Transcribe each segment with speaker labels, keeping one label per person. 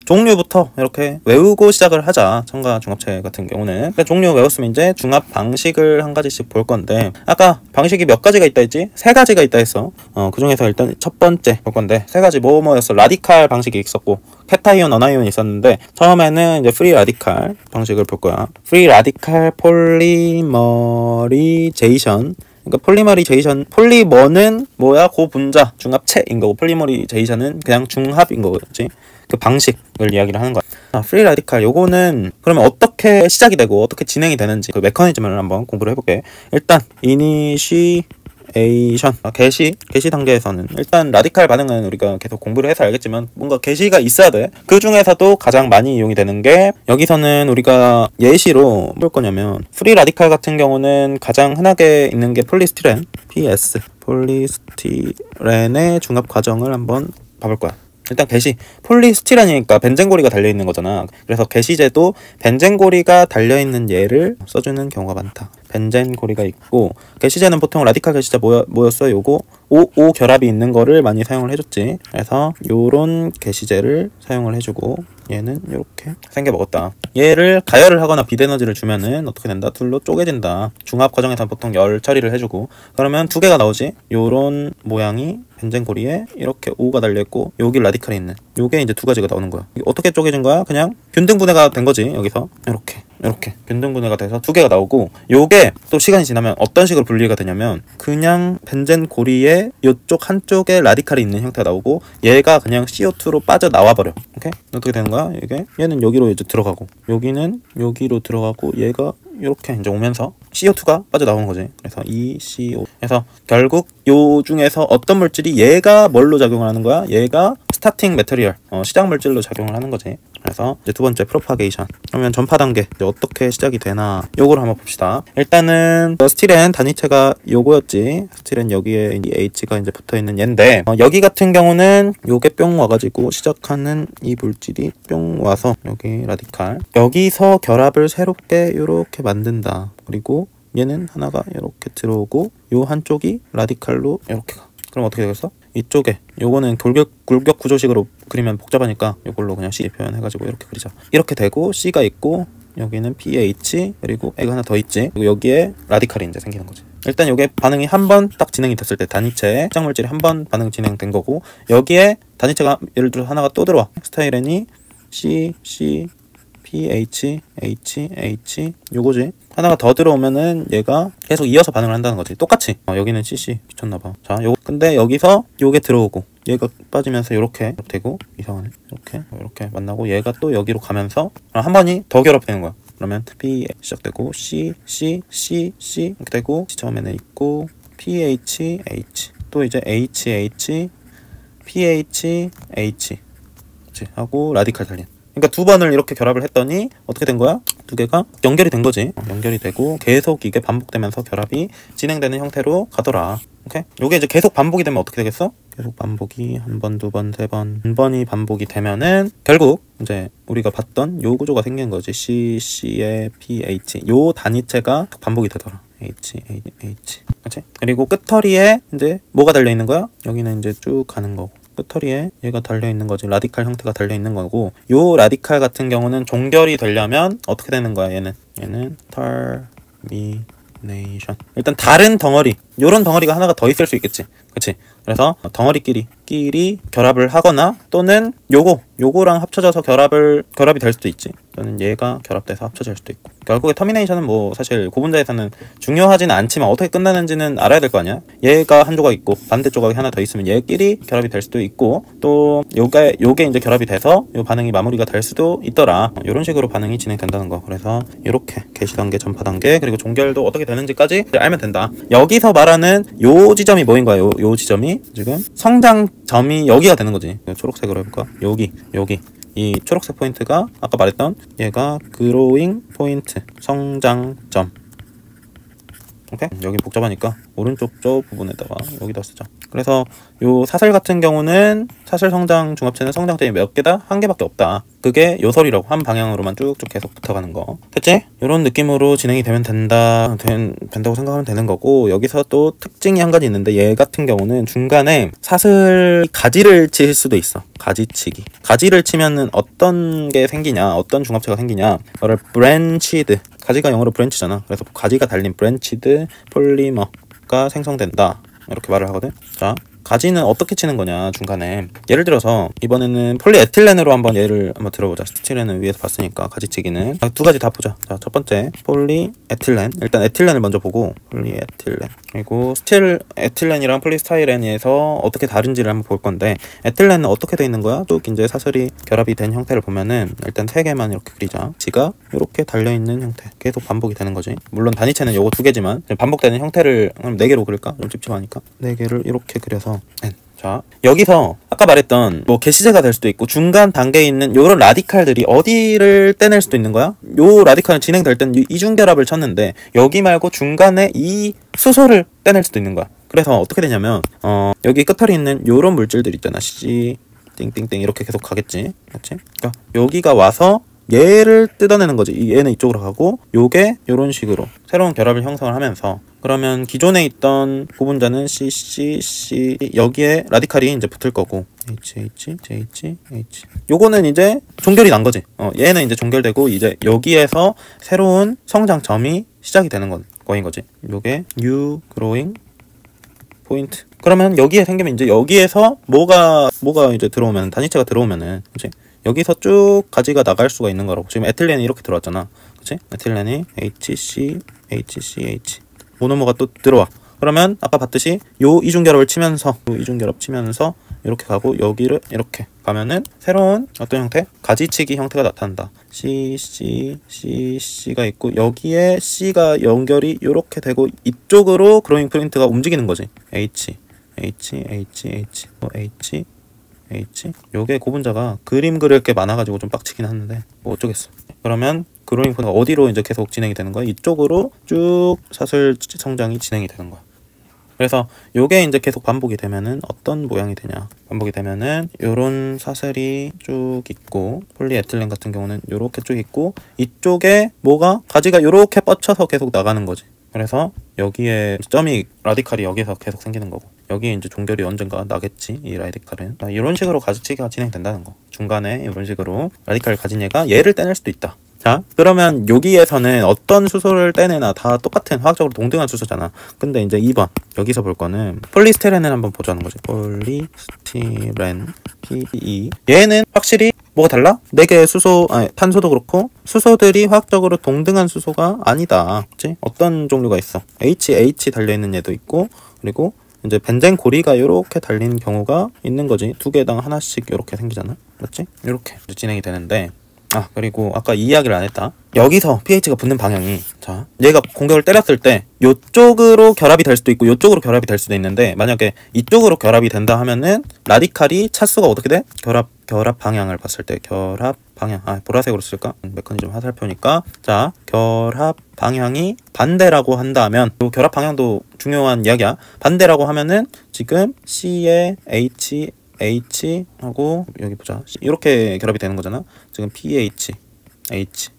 Speaker 1: 종류부터 이렇게 외우고 시작을 하자. 첨가 중합체 같은 경우는. 그러니까 종류 외웠으면 이제 중합 방식을 한 가지씩 볼 건데, 아까 방식이 몇 가지가 있다 했지? 세 가지가 있다 했어. 그 중에서 일단 첫 번째 볼 건데, 세 가지 뭐였어? 라디칼 방식이 있었고 캐타이온, 어나이온이 있었는데, 처음에는 이제 프리 라디칼 방식을 볼 거야. 프리 라디칼 폴리머리제이션. 그러니까 폴리머는 뭐야? 고분자 중합체인 거고, 폴리머리제이션은 그냥 중합인 거겠지. 그 방식을 이야기를 하는 거야. 프리 라디칼 요거는 그러면 어떻게 시작이 되고 어떻게 진행이 되는지 그 메커니즘을 한번 공부를 해볼게. 일단 이니시에이션, 개시 단계에서는 일단 라디칼 반응은 우리가 계속 공부를 해서 알겠지만 뭔가 개시가 있어야 돼. 그 중에서도 가장 많이 이용이 되는 게, 여기서는 우리가 예시로 볼 거냐면, 프리 라디칼 같은 경우는 가장 흔하게 있는 게 폴리스티렌, PS 폴리스티렌의 중합 과정을 한번 봐볼 거야. 일단 개시, 폴리스티렌이니까 벤젠고리가 달려있는 거잖아. 그래서 개시제도 벤젠고리가 달려있는 얘를 써주는 경우가 많다. 벤젠고리가 있고, 개시제는 보통 라디칼 개시제 뭐였어? 요거 O 결합이 있는 거를 많이 사용을 해줬지. 그래서 요런 개시제를 사용을 해주고, 얘는 이렇게 생겨 먹었다. 얘를 가열을 하거나 비대에너지를 주면은 어떻게 된다? 둘로 쪼개진다. 중합 과정에서 보통 열 처리를 해주고, 그러면 두 개가 나오지. 요런 모양이 벤젠고리에 이렇게 O가 달려있고, 여기 라디칼이 있는 요게 이제 두 가지가 나오는 거야. 어떻게 쪼개진 거야? 그냥 균등분해가 된 거지. 여기서 이렇게 균등분해가 돼서 두 개가 나오고, 요게 또 시간이 지나면 어떤 식으로 분리가 되냐면, 그냥 벤젠고리에 요쪽 한쪽에 라디칼이 있는 형태가 나오고, 얘가 그냥 CO2로 빠져나와 버려. 오케이? 어떻게 되는 거야? 얘는 여기로 이제 들어가고, 여기는 여기로 들어가고, 얘가 이렇게 이제 오면서 CO2가 빠져나오는 거지. 그래서 ECO. 그래서 결국 요 중에서 어떤 물질이 얘가 뭘로 작용을 하는 거야? 얘가 스타팅 매터리얼, 시작 물질로 작용을 하는 거지. 그래서 이제 두 번째 프로파게이션. 그러면 전파 단계 이제 어떻게 시작이 되나, 요거를 한번 봅시다. 일단은 스티렌 단위체가 요거였지. 스티렌 여기에 이 H가 이제 붙어있는 얘인데, 여기 같은 경우는 요게 뿅 와가지고 시작하는 이 물질이 뿅 와서 여기 라디칼, 여기서 결합을 새롭게 요렇게 만든다. 그리고 얘는 하나가 이렇게 들어오고, 요 한쪽이 라디칼로 이렇게 가. 그럼 어떻게 되겠어? 이쪽에 요거는 굴격 구조식으로 그리면 복잡하니까 요걸로 그냥 C 표현해가지고 이렇게 그리자. 이렇게 되고, C가 있고, 여기는 pH, 그리고 애가 하나 더 있지. 그리고 여기에 라디칼이 이제 생기는 거지. 일단 요게 반응이 한 번 딱 진행이 됐을 때, 단위체 시작물질이 한 번 반응 진행된 거고, 여기에 단위체가 예를 들어 하나가 또 들어와. 스타이렌이 C, pH, H 요거지. 하나가 더 들어오면은 얘가 계속 이어서 반응을 한다는 거지. 똑같이. 여기는 CC 미쳤나봐. 자, 근데 여기서 요게 들어오고, 얘가 빠지면서 이렇게 되고, 이상하네. 이렇게 만나고, 얘가 또 여기로 가면서 한 번이 더 결합되는 거야. 그러면 P 시작되고, C 이렇게 되고, 처음에는 있고, pH, H, 또 이제 HH, pH, H 하고 라디칼 달린. 그러니까 두 번을 이렇게 결합을 했더니 어떻게 된 거야? 두 개가 연결이 된 거지. 연결이 되고 계속 이게 반복되면서 결합이 진행되는 형태로 가더라. 오케이? 요게 이제 계속 반복이 되면 어떻게 되겠어? 계속 반복이 한 번, 두 번, 세 번, 한 번이 반복이 되면은 결국 이제 우리가 봤던 요 구조가 생긴 거지. CC의 pH, 요 단위체가 반복이 되더라. H. 그렇지? 그리고 끝터리에 이제 뭐가 달려 있는 거야? 여기는 이제 쭉 가는 거고, 끝터리에 얘가 달려있는 거지. 라디칼 형태가 달려있는 거고, 요 라디칼 같은 경우는 종결이 되려면 어떻게 되는 거야? 얘는 터미네이션. 일단 다른 덩어리, 요런 덩어리가 하나가 더 있을 수 있겠지. 그치? 그래서 덩어리끼리 결합을 하거나, 또는 요거랑 합쳐져서 결합이 될 수도 있지. 또는 얘가 결합돼서 합쳐질 수도 있고. 결국에 터미네이션은 뭐 사실 고분자에서는 중요하지는 않지만 어떻게 끝나는지는 알아야 될 거 아니야. 얘가 한 조각 있고 반대 조각이 하나 더 있으면 얘끼리 결합이 될 수도 있고, 또 요게 이제 결합이 돼서 요 반응이 마무리가 될 수도 있더라. 이런 식으로 반응이 진행된다는 거. 그래서 이렇게 개시 단계, 전파 단계, 그리고 종결도 어떻게 되는지까지 알면 된다. 여기서 말하는 요 지점이 뭐인 거야? 요 지점이 지금 성장점이 여기가 되는 거지. 초록색으로 해볼까? 여기 이 초록색 포인트가 아까 말했던 얘가 그로잉 포인트, 성장점. 오케이? 여기 복잡하니까 오른쪽 저 부분에다가 여기다 쓰자. 그래서 요 사슬 같은 경우는 사슬 성장 중합체는 성장점이 몇 개다? 한 개밖에 없다. 그게 요설이라고 한 방향으로만 쭉쭉 계속 붙어가는 거. 됐지? 이런 느낌으로 진행이 되면 된다고 생각하면 되는 거고, 여기서 또 특징이 한 가지 있는데, 얘 같은 경우는 중간에 사슬 가지를 칠 수도 있어. 가지치기. 가지를 치면은 어떤 게 생기냐, 어떤 중합체가 생기냐, 그걸 브랜치드, 가지가 영어로 브랜치잖아. 그래서 가지가 달린 브랜치드 폴리머가 생성된다, 이렇게 말을 하거든. 자, 가지는 어떻게 치는 거냐, 중간에. 예를 들어서 이번에는 폴리에틸렌으로 한번 예를 한번 들어보자. 스틸렌은 위에서 봤으니까 가지치기는 두 가지 다 보자. 자, 첫 번째 폴리에틸렌. 일단 에틸렌을 먼저 보고, 폴리에틸렌, 그리고 스틸에틸렌이랑 폴리스타이렌에서 어떻게 다른지를 한번 볼 건데, 에틸렌은 어떻게 돼 있는 거야? 또 이제 사슬이 결합이 된 형태를 보면은 일단 세 개만 이렇게 그리자. 지가 이렇게 달려있는 형태, 계속 반복이 되는 거지. 물론 단위체는 요거 두 개지만 반복되는 형태를 네 개로 그릴까? 좀 찝찝하니까 네 개를 이렇게 그려서. 자, 여기서 아까 말했던 뭐 게시제가 될 수도 있고 중간 단계에 있는 요런 라디칼들이 어디를 떼낼 수도 있는 거야? 요 라디칼은 진행될 때는 이중결합을 쳤는데 여기 말고 중간에 이 수소를 떼낼 수도 있는 거야. 그래서 어떻게 되냐면 여기 끝털이 있는 요런 물질들 있잖아. C 띵띵띵 이렇게 계속 가겠지, 그렇지? 그러니까 여기가 와서 얘를 뜯어내는 거지. 얘는 이쪽으로 가고 요게 요런 식으로 새로운 결합을 형성을 하면서, 그러면 기존에 있던 구분자는 C 여기에 라디칼이 이제 붙을 거고, JH 요거는 이제 종결이 난 거지. 얘는 이제 종결되고 이제 여기에서 새로운 성장점이 시작이 되는 거인 거지. 요게 new growing 포인트. 그러면 여기에 생기면 이제 여기에서 뭐가 이제 들어오면, 단위체가 들어오면은, 그치? 여기서 쭉 가지가 나갈 수가 있는 거라고. 지금 에틸렌이 이렇게 들어왔잖아, 그치? 에틸렌이 HCH 모노머가 또 들어와. 그러면 아까 봤듯이 요 이중결합을 치면서, 이렇게 가고 여기를 이렇게 가면은 새로운 어떤 형태? 가지치기 형태가 나타난다. C가 있고 여기에 C가 연결이 이렇게 되고 이쪽으로 그로잉 프린트가 움직이는 거지. H 요게 고분자가 그림 그릴 게 많아가지고 좀 빡치긴 하는데 뭐 어쩌겠어. 그러면 그로잉 프린트가 어디로 이제 계속 진행이 되는 거야? 이쪽으로 쭉 사슬 성장이 진행이 되는 거야. 그래서 요게 이제 계속 반복이 되면은 어떤 모양이 되냐? 반복이 되면은 요런 사슬이 쭉 있고, 폴리에틸렌 같은 경우는 요렇게 쭉 있고, 이쪽에 뭐가 가지가 요렇게 뻗쳐서 계속 나가는 거지. 그래서 여기에 점이, 라디칼이 여기서 계속 생기는 거고, 여기에 이제 종결이 언젠가 나겠지, 이 라디칼은. 이런 식으로 가지치기가 진행된다는 거. 중간에 이런 식으로 라디칼을 가진 얘가 얘를 떼낼 수도 있다. 자, 그러면 여기에서는 어떤 수소를 떼내나 다 똑같은 화학적으로 동등한 수소잖아. 근데 이제 2번 여기서 볼 거는 폴리스티렌을 한번 보자는 거지. 폴리스티렌 PE. 얘는 확실히 뭐가 달라? 4개의 수소, 탄소도 그렇고 수소들이 화학적으로 동등한 수소가 아니다. 그치? 어떤 종류가 있어? HH 달려있는 얘도 있고, 그리고 이제 벤젠 고리가 이렇게 달린 경우가 있는 거지. 2개당 하나씩 이렇게 생기잖아. 맞지? 이렇게 진행이 되는데, 그리고 아까 이 이야기를 안 했다. 여기서 pH가 붙는 방향이, 자, 얘가 공격을 때렸을 때 요쪽으로 결합이 될 수도 있고 요쪽으로 결합이 될 수도 있는데, 만약에 이쪽으로 결합이 된다 하면은 라디칼이 차수가 어떻게 돼? 결합 방향을 봤을 때 결합 방향, 보라색으로 쓸까? 메커니즘 화살표니까. 자, 결합 방향이 반대라고 한다면, 요 결합 방향도 중요한 이야기야. 반대라고 하면은 지금 C에 H하고 여기 보자, 이렇게 결합이 되는 거잖아. 지금 pH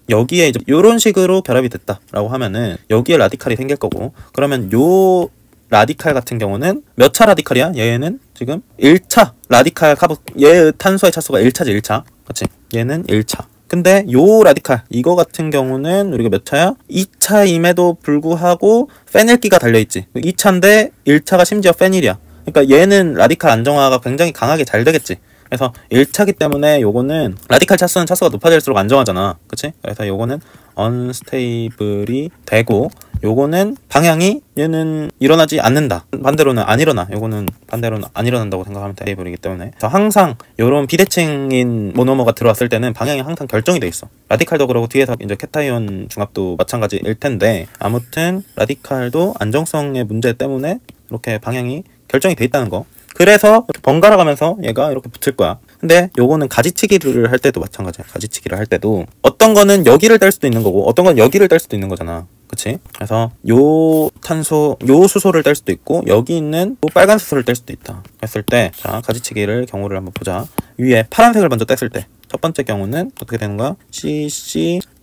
Speaker 1: 여기에 이제 이런 식으로 결합이 됐다라고 하면은 여기에 라디칼이 생길 거고, 그러면 요 라디칼 같은 경우는 몇 차 라디칼이야? 얘는 지금 1차 라디칼 얘 탄소의 차수가 1차지, 1차. 그치? 얘는 1차. 근데 요 라디칼 이거 같은 경우는 우리가 몇 차야? 2차임에도 불구하고 페닐기가 달려있지. 2차인데 1차가 심지어 페닐이야. 그러니까 얘는 라디칼 안정화가 굉장히 강하게 잘 되겠지. 그래서 1차기 때문에 요거는 라디칼 차수는 차수가 높아질수록 안정하잖아, 그치? 그래서 요거는 언스테이블이 되고, 요거는 방향이 얘는 일어나지 않는다. 반대로는 안 일어나. 요거는 반대로는 안 일어난다고 생각하면 돼. 테이블이기 때문에. 그래서 항상 요런 비대칭인 모노머가 들어왔을 때는 방향이 항상 결정이 돼 있어. 라디칼도 그러고 뒤에서 이제 캣타이온 중합도 마찬가지일 텐데, 아무튼 라디칼도 안정성의 문제 때문에 이렇게 방향이 결정이 돼 있다는 거. 그래서 이렇게 번갈아 가면서 얘가 이렇게 붙을 거야. 근데 요거는 가지치기를 할 때도 마찬가지야. 가지치기를 할 때도 어떤 거는 여기를 뗄 수도 있는 거고 어떤 건 여기를 뗄 수도 있는 거잖아. 그치? 그래서 요 탄소, 요 수소를 뗄 수도 있고 여기 있는 또 빨간 수소를 뗄 수도 있다 했을 때, 자 가지치기를 경우를 한번 보자. 위에 파란색을 먼저 뗐을 때 첫 번째 경우는 어떻게 되는 거야? C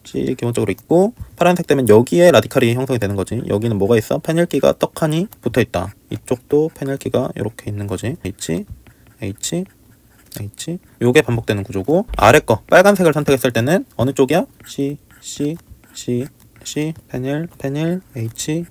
Speaker 1: 기본적으로 있고, 파란색 되면 여기에 라디칼이 형성이 되는 거지. 여기는 뭐가 있어? 페닐기가 떡하니 붙어 있다. 이쪽도 페닐기가 이렇게 있는 거지. H 요게 반복되는 구조고, 아래 거 빨간색을 선택했을 때는 어느 쪽이야? C 페닐 H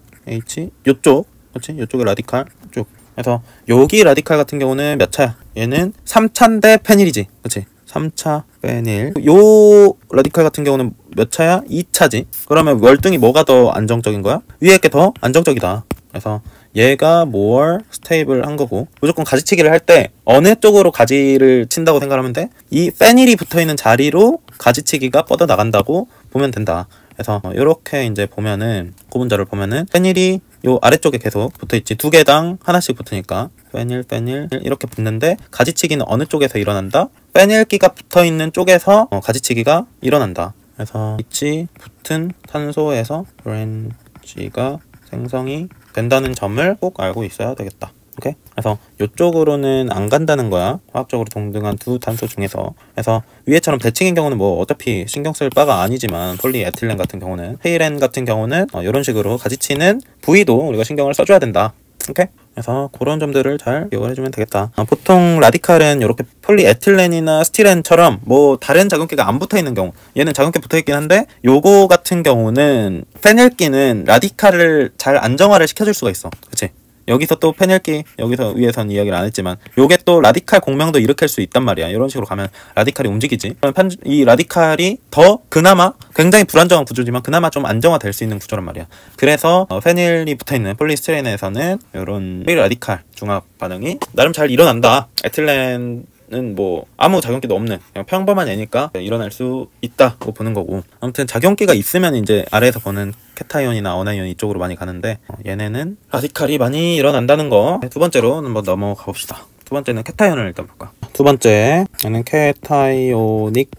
Speaker 1: 요쪽, 그렇지? 요쪽의 라디칼 쭉. 그래서 여기 라디칼 같은 경우는 몇 차야? 얘는 3차인데 페닐이지, 그렇지? 3차 페닐. 요 라디칼 같은 경우는 몇 차야? 2차지. 그러면 월등히 뭐가 더 안정적인 거야? 위에 게 더 안정적이다. 그래서 얘가 more 스테이블 한 거고, 무조건 가지치기를 할 때 어느 쪽으로 가지를 친다고 생각하면 돼? 이 페닐이 붙어있는 자리로 가지치기가 뻗어 나간다고 보면 된다. 그래서 이렇게 이제 보면은, 구분자를 보면은 페닐이 요 아래쪽에 계속 붙어있지. 두 개당 하나씩 붙으니까 페닐 이렇게 붙는데, 가지치기는 어느 쪽에서 일어난다? 페닐기가 붙어있는 쪽에서 가지치기가 일어난다. 그래서 같이 붙은 탄소에서 브랜치가 생성이 된다는 점을 꼭 알고 있어야 되겠다. 오케이? 그래서 이쪽으로는 안 간다는 거야. 화학적으로 동등한 두 탄소 중에서. 그래서 위에처럼 대칭인 경우는 뭐 어차피 신경 쓸 바가 아니지만, 폴리에틸렌 같은 경우는, 헤이렌 같은 경우는 이런 식으로 가지치는 부위도 우리가 신경을 써줘야 된다. 오케이? 그래서 그런 점들을 잘 기억을 해주면 되겠다. 보통 라디칼은 이렇게 폴리에틸렌이나 스티렌처럼 뭐 다른 작용기가 안 붙어있는 경우, 얘는 작용기 붙어있긴 한데 요거 같은 경우는 페닐기는 라디칼을 잘 안정화를 시켜줄 수가 있어. 그치? 여기서 또 페닐기, 여기서 위에선 이야기를 안 했지만 요게 또 라디칼 공명도 일으킬 수 있단 말이야. 이런 식으로 가면 라디칼이 움직이지. 그러면 이 라디칼이 더 그나마, 굉장히 불안정한 구조지만 그나마 좀 안정화될 수 있는 구조란 말이야. 그래서 페닐이 붙어있는 폴리스티렌에서는 이런 라디칼 중합 반응이 나름 잘 일어난다. 에틸렌 는 뭐 아무 작용기도 없는 그냥 평범한 애니까 일어날 수 있다고 보는 거고, 아무튼 작용기가 있으면 이제 아래에서 보는 캣타이온이나 어나이온 이쪽으로 많이 가는데, 얘네는 라디칼이 많이 일어난다는 거. 두 번째로 한번 넘어가 봅시다. 두 번째는 캣타이온을 일단 볼까. 두 번째, 얘는 캣타이오닉